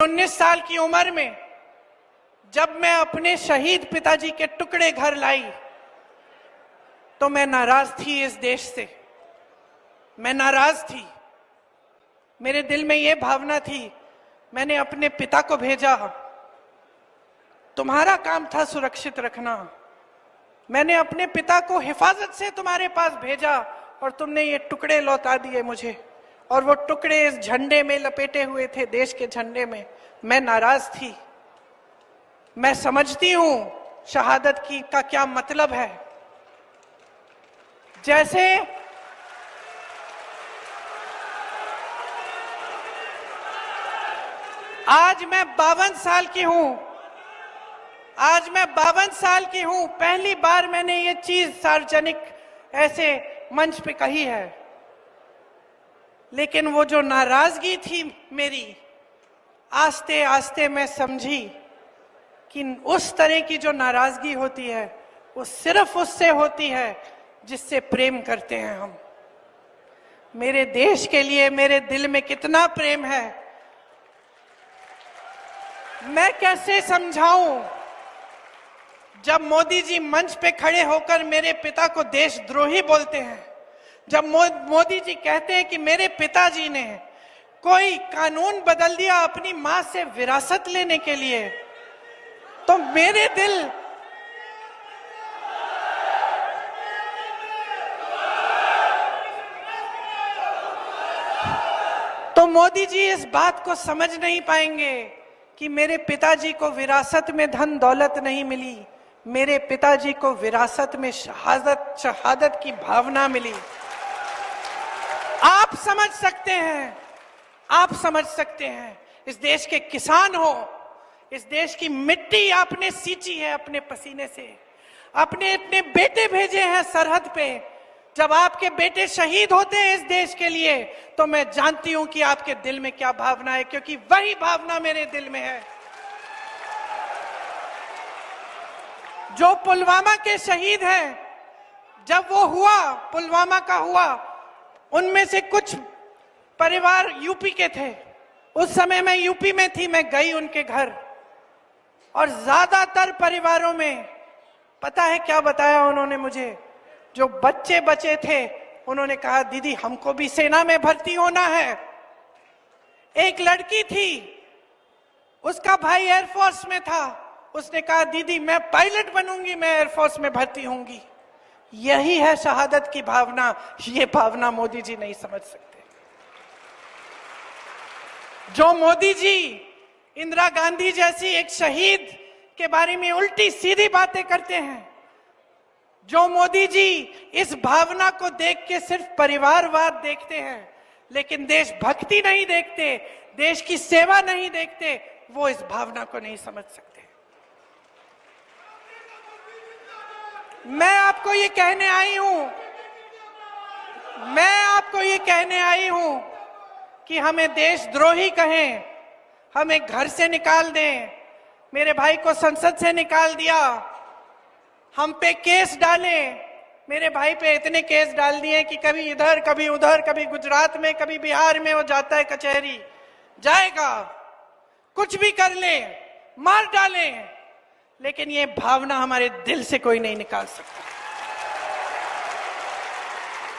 19 साल की उम्र में जब मैं अपने शहीद पिताजी के टुकड़े घर लाई तो मैं नाराज थी इस देश से। मैं नाराज थी। मेरे दिल में यह भावना थी, मैंने अपने पिता को भेजा, तुम्हारा काम था सुरक्षित रखना। मैंने अपने पिता को हिफाजत से तुम्हारे पास भेजा और तुमने ये टुकड़े लौटा दिए मुझे, और वो टुकड़े इस झंडे में लपेटे हुए थे, देश के झंडे में। मैं नाराज थी। मैं समझती हूं शहादत की का क्या मतलब है। जैसे आज मैं 52 साल की हूं, आज मैं 52 साल की हूं, पहली बार मैंने ये चीज सार्वजनिक ऐसे मंच पे कही है। लेकिन वो जो नाराजगी थी मेरी, आस्ते आस्ते मैं समझी कि उस तरह की जो नाराजगी होती है वो सिर्फ उससे होती है जिससे प्रेम करते हैं हम। मेरे देश के लिए मेरे दिल में कितना प्रेम है, मैं कैसे समझाऊं। जब मोदी जी मंच पे खड़े होकर मेरे पिता को देशद्रोही बोलते हैं, जब मोदी जी कहते हैं कि मेरे पिताजी ने कोई कानून बदल दिया अपनी मां से विरासत लेने के लिए, तो मेरे दिल तो मोदी जी इस बात को समझ नहीं पाएंगे कि मेरे पिताजी को विरासत में धन दौलत नहीं मिली, मेरे पिताजी को विरासत में शहादत की भावना मिली। आप समझ सकते हैं, आप समझ सकते हैं। इस देश के किसान हो, इस देश की मिट्टी आपने सींची है अपने पसीने से, अपने इतने बेटे भेजे हैं सरहद पे। जब आपके बेटे शहीद होते हैं इस देश के लिए तो मैं जानती हूं कि आपके दिल में क्या भावना है, क्योंकि वही भावना मेरे दिल में है। जो पुलवामा के शहीद हैं, जब वो हुआ, पुलवामा का हुआ, उनमें से कुछ परिवार यूपी के थे। उस समय मैं यूपी में थी, मैं गई उनके घर, और ज्यादातर परिवारों में पता है क्या बताया उन्होंने मुझे? जो बच्चे बचे थे उन्होंने कहा दीदी हमको भी सेना में भर्ती होना है। एक लड़की थी, उसका भाई एयरफोर्स में था, उसने कहा दीदी मैं पायलट बनूंगी, मैं एयरफोर्स में भर्ती होंगी। यही है शहादत की भावना। ये भावना मोदी जी नहीं समझ सकते। जो मोदी जी इंदिरा गांधी जैसी एक शहीद के बारे में उल्टी सीधी बातें करते हैं, जो मोदी जी इस भावना को देख के सिर्फ परिवारवाद देखते हैं लेकिन देशभक्ति नहीं देखते, देश की सेवा नहीं देखते, वो इस भावना को नहीं समझ सकते। मैं आपको ये कहने आई हूं, मैं आपको ये कहने आई हूं कि हमें देशद्रोही कहें, हमें घर से निकाल दें, मेरे भाई को संसद से निकाल दिया, हम पे केस डाले, मेरे भाई पे इतने केस डाल दिए कि कभी इधर कभी उधर, कभी गुजरात में कभी बिहार में वो जाता है कचहरी, जाएगा, कुछ भी कर ले, मार डाले, लेकिन ये भावना हमारे दिल से कोई नहीं निकाल सकता।